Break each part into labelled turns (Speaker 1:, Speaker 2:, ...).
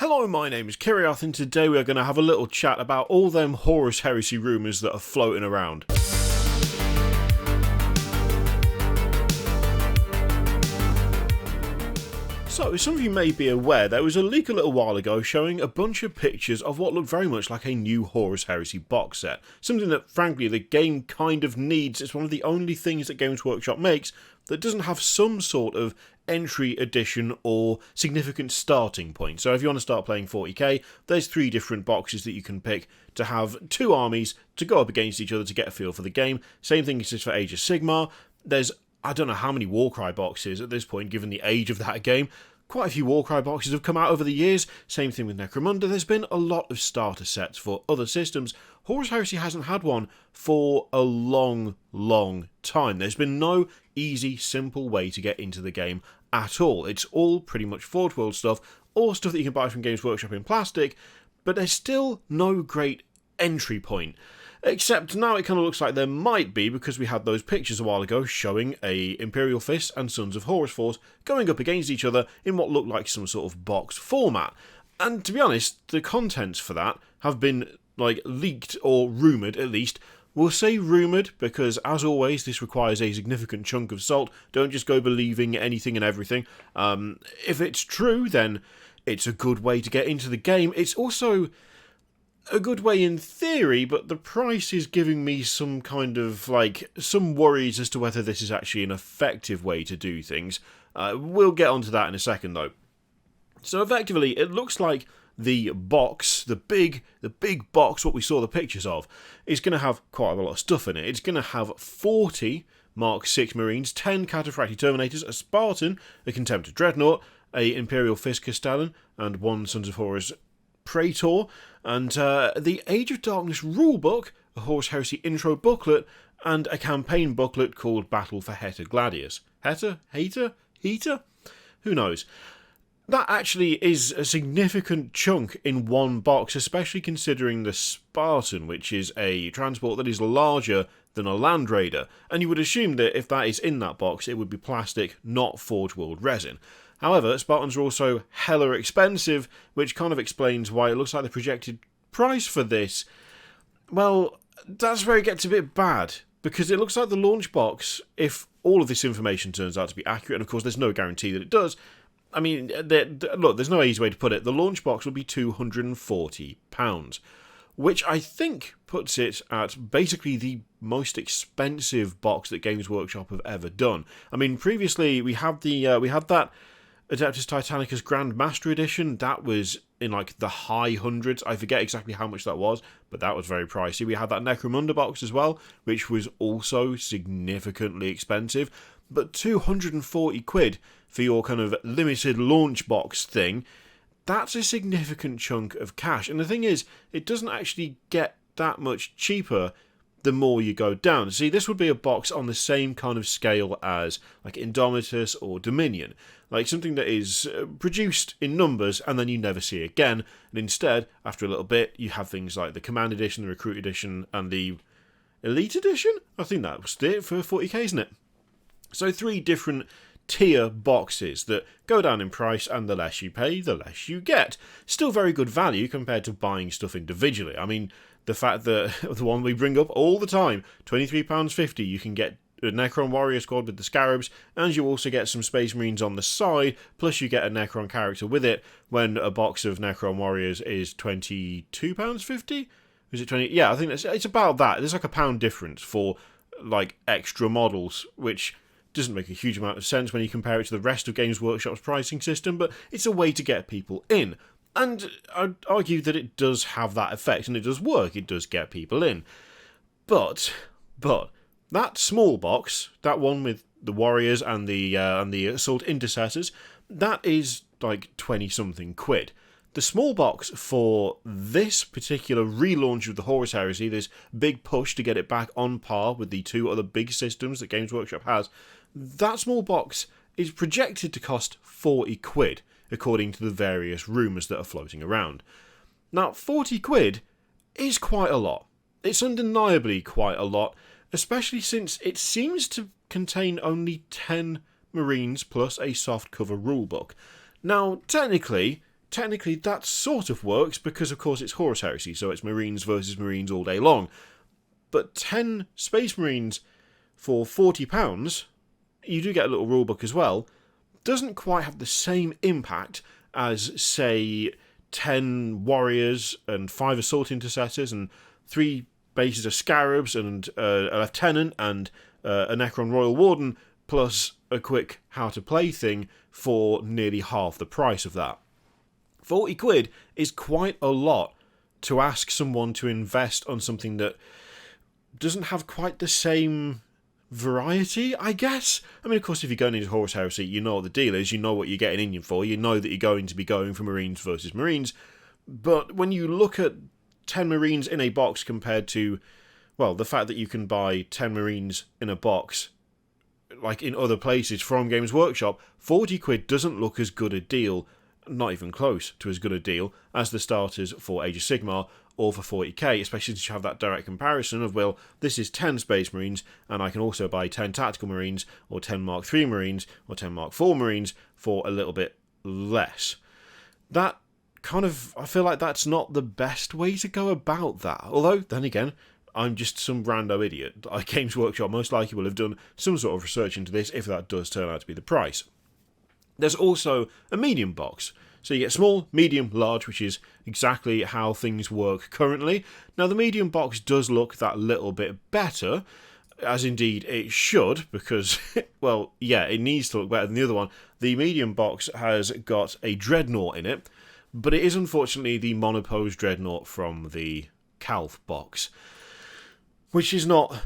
Speaker 1: Hello, my name is Kiriath, and today we are going to have a little chat about all them Horus Heresy rumours that are floating around. So, as some of you may be aware, there was a leak a little while ago showing a bunch of pictures of what looked very much like a new Horus Heresy box set. Something that, frankly, the game kind of needs. It's one of the only things that Games Workshop makes that doesn't have some sort of entry edition or significant starting point. So if you want to start playing 40k, there's 3 different boxes that you can pick to have 2 armies to go up against each other to get a feel for the game. Same thing is for Age of Sigmar. There's I don't know how many Warcry boxes at this point, given the age of that game. Quite a few Warcry boxes have come out over the years. Same thing with Necromunda. There's been a lot of starter sets for other systems. Horus Heresy hasn't had one for a long time. There's been no easy, simple way to get into the game at all. It's all pretty much Forge World stuff, or stuff that you can buy from Games Workshop in plastic, but there's still no great entry point. Except now it kind of looks like there might be, because we had those pictures a while ago showing a Imperial Fist and Sons of Horus force going up against each other in what looked like some sort of box format. And to be honest, the contents for that have been leaked, or rumoured at least. We'll say rumoured because, as always, this requires a significant chunk of salt. Don't just go believing anything and everything. If it's true, then it's a good way to get into the game. It's also a good way in theory, but the price is giving me some kind of, some worries as to whether this is actually an effective way to do things. We'll get onto that in a second, though. So effectively, it looks like the box, the big box, what we saw the pictures of, is going to have quite a lot of stuff in it. It's going to have 40 Mark 6 Marines, 10 Cataphractii Terminators, a Spartan, a Contemptor Dreadnought, a Imperial Fist Castellan, and 1 Sons of Horus Praetor, and the Age of Darkness rulebook, a Horus Heresy intro booklet, and a campaign booklet called Battle for heta-gladius. Heta? Who knows? That actually is a significant chunk in one box, especially considering the Spartan, which is a transport that is larger than a Land Raider, and you would assume that if that is in that box, it would be plastic, not Forge World resin. However, Spartans are also hella expensive, which kind of explains why it looks like the projected price for this. Well, that's where it gets a bit bad, because it looks like the launch box, if all of this information turns out to be accurate, and of course there's no guarantee that it does, I mean, look, there's no easy way to put it, the launch box would be £240, which I think puts it at basically the most expensive box that Games Workshop have ever done. I mean, previously we had that Adeptus Titanicus Grand Master Edition. That was in the high hundreds. I forget exactly how much that was, but that was very pricey. We had that Necromunda box as well, which was also significantly expensive. But 240 quid for your kind of limited launch box thing, that's a significant chunk of cash. And the thing is, it doesn't actually get that much cheaper the more you go down. See, this would be a box on the same kind of scale as Indomitus or Dominion. Something that is produced in numbers and then you never see again. And instead, after a little bit, you have things like the Command Edition, the Recruit Edition, and the Elite Edition? I think that was it for 40k, isn't it? So 3 different tier boxes that go down in price, and the less you pay, the less you get. Still very good value compared to buying stuff individually. I mean, the fact that the one we bring up all the time, £23.50, you can get a Necron Warrior squad with the Scarabs, and you also get some Space Marines on the side, plus you get a Necron character with it, when a box of Necron Warriors is £22.50? Is it 20? Yeah, I think it's about that. There's a pound difference for extra models, which doesn't make a huge amount of sense when you compare it to the rest of Games Workshop's pricing system, but it's a way to get people in. And I'd argue that it does have that effect, and it does work, it does get people in. But that small box, that one with the Warriors and the Assault Intercessors, that is 20-something quid. The small box for this particular relaunch of the Horus Heresy, this big push to get it back on par with the 2 other big systems that Games Workshop has, that small box is projected to cost 40 quid, according to the various rumours that are floating around. Now, 40 quid is quite a lot. It's undeniably quite a lot, especially since it seems to contain only 10 Marines plus a soft cover rulebook. Now, technically, technically that sort of works because, of course, it's Horus Heresy, so it's Marines versus Marines all day long. But 10 Space Marines for £40, you do get a little rulebook as well, doesn't quite have the same impact as, say, 10 Warriors and 5 Assault Intercessors and 3 bases of Scarabs and a Lieutenant and a Necron Royal Warden, plus a quick how to play thing for nearly half the price of that. 40 quid is quite a lot to ask someone to invest on something that doesn't have quite the same variety, I guess. I mean, of course, if you're going into Horus Heresy, you know what the deal is, you know what you're getting in for, you know that you're going to be going for Marines versus Marines, but when you look at 10 Marines in a box compared to, well, the fact that you can buy 10 Marines in a box, like in other places from Games Workshop, 40 quid doesn't look as good a deal, not even close to as good a deal, as the starters for Age of Sigmar or for 40k, especially since you have that direct comparison of, well, this is 10 Space Marines, and I can also buy 10 Tactical Marines, or 10 Mark III Marines, or 10 Mark IV Marines for a little bit less. That kind of, I feel like that's not the best way to go about that. Although, then again, I'm just some rando idiot. Games Workshop most likely will have done some sort of research into this if that does turn out to be the price. There's also a medium box. So you get small, medium, large, which is exactly how things work currently. Now, the medium box does look that little bit better, as indeed it should, because, well, yeah, it needs to look better than the other one. The medium box has got a Dreadnought in it, but it is unfortunately the monopose Dreadnought from the Calth box, which is not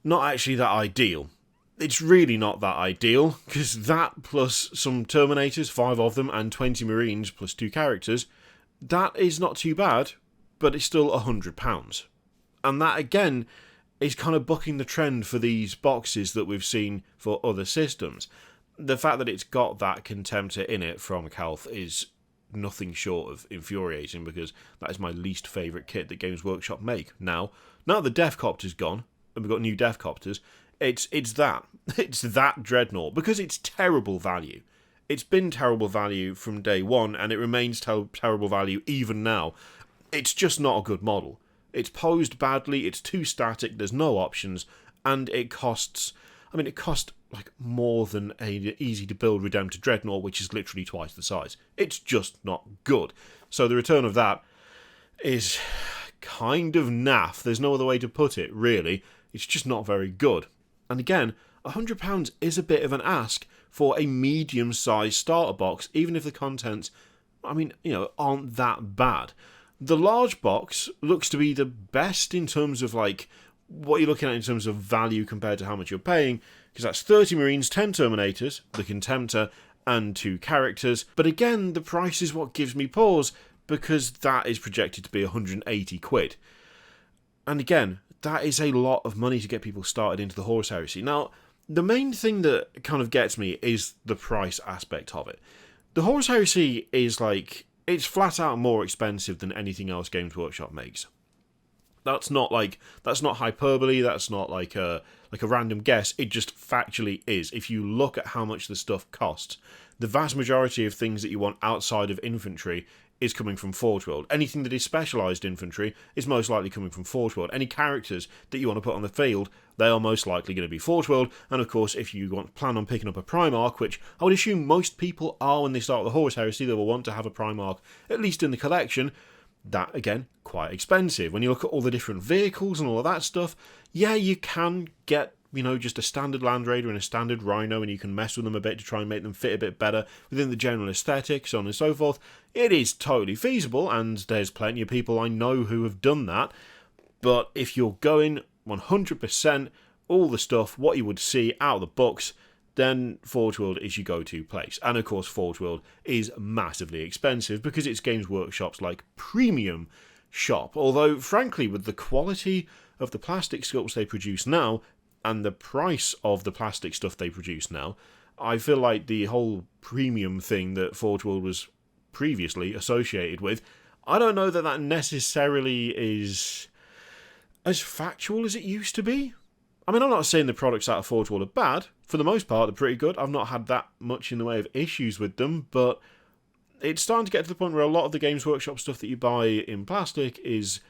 Speaker 1: actually that ideal. It's really not that ideal, because that plus some Terminators, 5 of them, and 20 Marines plus 2 characters, that is not too bad, but it's still £100. And that, again, is kind of bucking the trend for these boxes that we've seen for other systems. The fact that it's got that Contemptor in it from Calth is nothing short of infuriating, because that is my least favourite kit that Games Workshop make. Now the Deathcopter's gone, and we've got new Deathcopters, it's that Dreadnought, because it's terrible value. It's been terrible value from day one, and it remains terrible value even now. It's just not a good model. It's posed badly, it's too static, there's no options, and it costs like more than an easy to build Redemptor Dreadnought, which is literally twice the size. It's just not good. So the return of that is kind of naff. There's no other way to put it, really. It's just not very good. And again, £100 is a bit of an ask for a medium-sized starter box, even if the contents, aren't that bad. The large box looks to be the best in terms of, like, what you're looking at in terms of value compared to how much you're paying, because that's 30 Marines, 10 Terminators, the Contemptor, and 2 characters. But again, the price is what gives me pause, because that is projected to be 180 quid. And again, that is a lot of money to get people started into the Horus Heresy. Now, the main thing that kind of gets me is the price aspect of it. The Horus Heresy is like, it's flat out more expensive than anything else Games Workshop makes. That's not hyperbole, that's not like a random guess, it just factually is. If you look at how much the stuff costs, the vast majority of things that you want outside of infantry is coming from Forge World. Anything that is specialised infantry is most likely coming from Forge World. Any characters that you want to put on the field, they are most likely going to be Forge World. And of course, if you plan on picking up a Primarch, which I would assume most people are when they start the Horus Heresy, they will want to have a Primarch, at least in the collection. That, again, quite expensive. When you look at all the different vehicles and all of that stuff, yeah, you can get, just a standard Land Raider and a standard Rhino, and you can mess with them a bit to try and make them fit a bit better within the general aesthetic, so on and so forth. It is totally feasible, and there's plenty of people I know who have done that. But if you're going 100% all the stuff, what you would see out of the books, then Forge World is your go-to place. And of course, Forge World is massively expensive because it's Games Workshop's like premium shop. Although, frankly, with the quality of the plastic sculpts they produce now and the price of the plastic stuff they produce now, I feel like the whole premium thing that Forge World was previously associated with, I don't know that necessarily is as factual as it used to be. I mean, I'm not saying the products out of Forge World are bad. For the most part, they're pretty good. I've not had that much in the way of issues with them, but it's starting to get to the point where a lot of the Games Workshop stuff that you buy in plastic is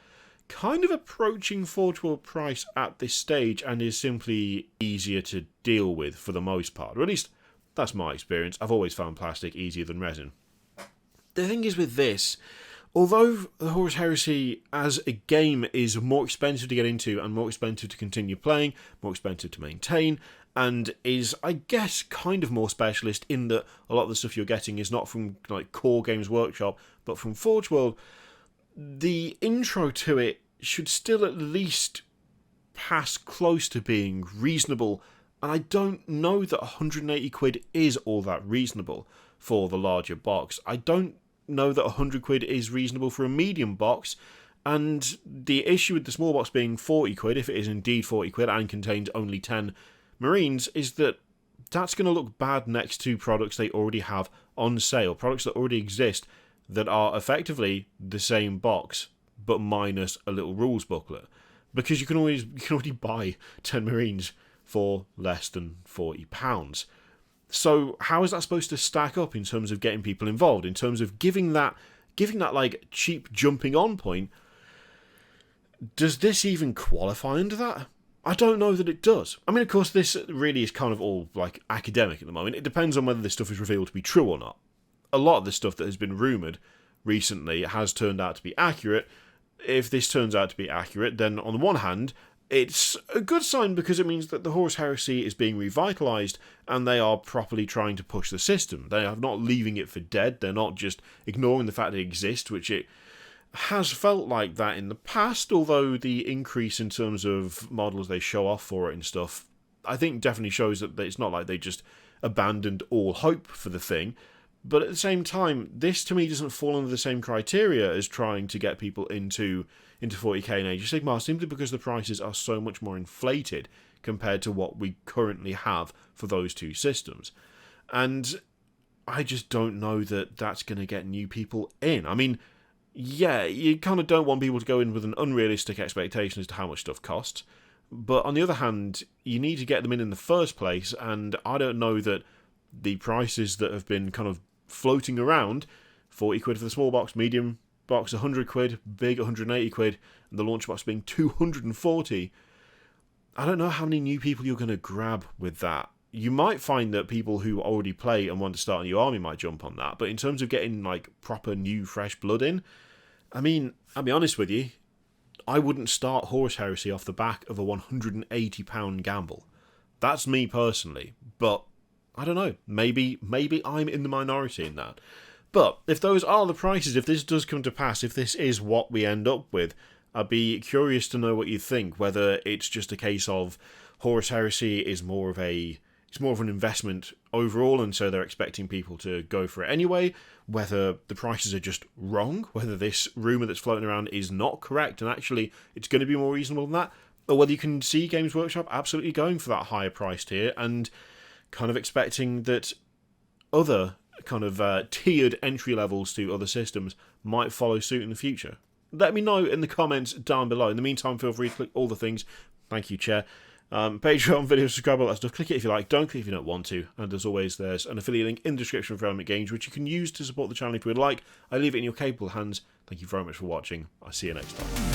Speaker 1: kind of approaching Forge World price at this stage and is simply easier to deal with for the most part. Or at least, that's my experience. I've always found plastic easier than resin. The thing is with this, although the Horus Heresy as a game is more expensive to get into and more expensive to continue playing, more expensive to maintain, and is, I guess, kind of more specialist in that a lot of the stuff you're getting is not from like core Games Workshop, but from Forge World, the intro to it should still at least pass close to being reasonable, and I don't know that 180 quid is all that reasonable for the larger box. I don't know that 100 quid is reasonable for a medium box, and the issue with the small box being 40 quid, if it is indeed 40 quid and contains only 10 Marines, is that that's going to look bad next to products they already have on sale, products that already exist that are effectively the same box but minus a little rules booklet, because you can already buy 10 Marines for less than £40. So how is that supposed to stack up in terms of getting people involved, in terms of giving that like cheap jumping on point? Does this even qualify under that? I don't know that it does. I mean, of course, this really is kind of all like academic at the moment. It depends on whether this stuff is revealed to be true or not. A lot of the stuff that has been rumoured recently has turned out to be accurate. If this turns out to be accurate, then on the one hand, it's a good sign because it means that the Horus Heresy is being revitalised and they are properly trying to push the system. They are not leaving it for dead. They're not just ignoring the fact it exists, which it has felt like that in the past, although the increase in terms of models they show off for it and stuff, I think definitely shows that it's not like they just abandoned all hope for the thing. But at the same time, this to me doesn't fall under the same criteria as trying to get people into 40k and Age of Sigmar, simply because the prices are so much more inflated compared to what we currently have for those two systems. And I just don't know that that's going to get new people in. I mean, yeah, you kind of don't want people to go in with an unrealistic expectation as to how much stuff costs. But on the other hand, you need to get them in the first place, and I don't know that the prices that have been kind of floating around, 40 quid for the small box, medium box 100 quid, big 180 quid, and the launch box being 240, I don't know how many new people you're going to grab with that. You might find that people who already play and want to start a new army might jump on that, but in terms of getting like proper new fresh blood in, I mean, I'll be honest with you, I wouldn't start Horus Heresy off the back of a £180 gamble. That's me personally, but I don't know, maybe I'm in the minority in that. But if those are the prices, if this does come to pass, if this is what we end up with, I'd be curious to know what you think, whether it's just a case of Horus Heresy is more of an investment overall, and so they're expecting people to go for it anyway, whether the prices are just wrong, whether this rumour that's floating around is not correct and actually it's going to be more reasonable than that, or whether you can see Games Workshop absolutely going for that higher price tier and kind of expecting that other kind of tiered entry levels to other systems might follow suit in the future. Let me know in the comments down below. In the meantime, feel free to click all the things. Thank you, Chair. Patreon, video, subscribe, all that stuff. Click it if you like, don't click if you don't want to. And as always, there's an affiliate link in the description for Element Games, which you can use to support the channel if you would like. I leave it in your capable hands. Thank you very much for watching. I'll see you next time.